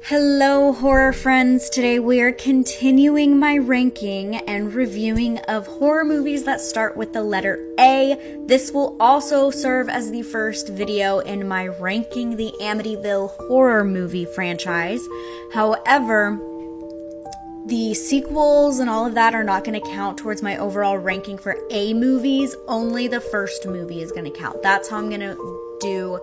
Hello, horror friends. Today we are continuing my ranking and reviewing of horror movies that start with the letter A. This will also serve as the first video in my ranking the Amityville horror movie franchise. However, the sequels and all of that are not going to count towards my overall ranking for A movies. Only the first movie is going to count. That's how I'm going to do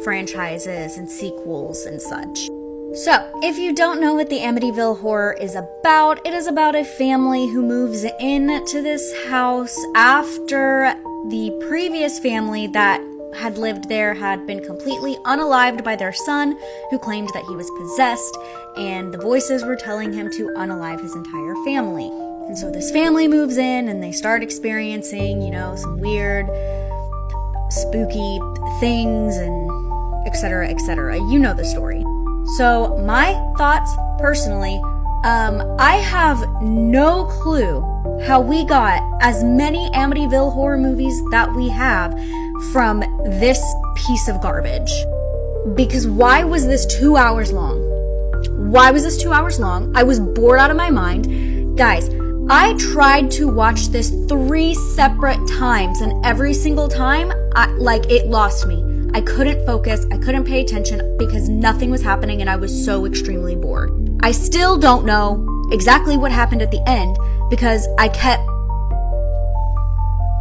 franchises and sequels and such. So, if you don't know what the Amityville Horror is about, it is about a family who moves into this house after the previous family that had lived there had been completely unalived by their son, who claimed that he was possessed, and the voices were telling him to unalive his entire family. And so this family moves in, and they start experiencing, some weird, spooky things, and etc., etc. You know the story. So, my thoughts, personally, I have no clue how we got as many Amityville horror movies that we have from this piece of garbage. Because why was this 2 hours long? Why was this 2 hours long? I was bored out of my mind. Guys, I tried to watch this 3 separate times, and every single time, it lost me. I couldn't focus, I couldn't pay attention because nothing was happening and I was so extremely bored. I still don't know exactly what happened at the end because I kept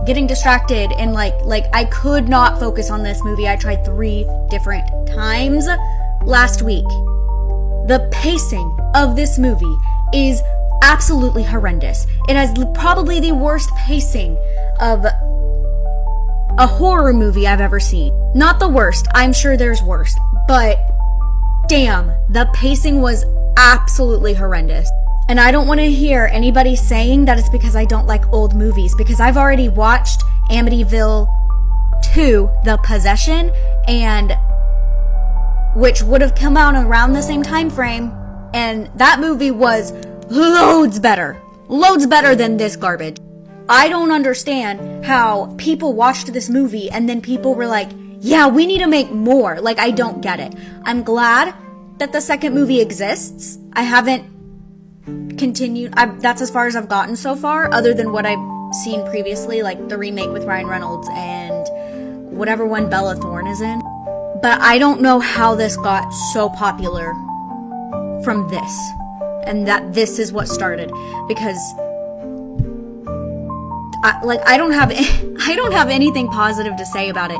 getting distracted and I could not focus on this movie. I tried 3 different times last week. The pacing of this movie is absolutely horrendous. It has probably the worst pacing of a horror movie I've ever seen. Not the worst, I'm sure there's worse, but damn, the pacing was absolutely horrendous. And I don't want to hear anybody saying that it's because I don't like old movies, because I've already watched Amityville 2, The Possession, and which would have come out around the same time frame, and that movie was loads better than this garbage. I don't understand how people watched this movie and then people were like, yeah, we need to make more. I don't get it. I'm glad that the second movie exists. I haven't continued. That's as far as I've gotten so far, other than what I've seen previously, like the remake with Ryan Reynolds and whatever one Bella Thorne is in. But I don't know how this got so popular from this, and that this is what started, because I don't have anything positive to say about it.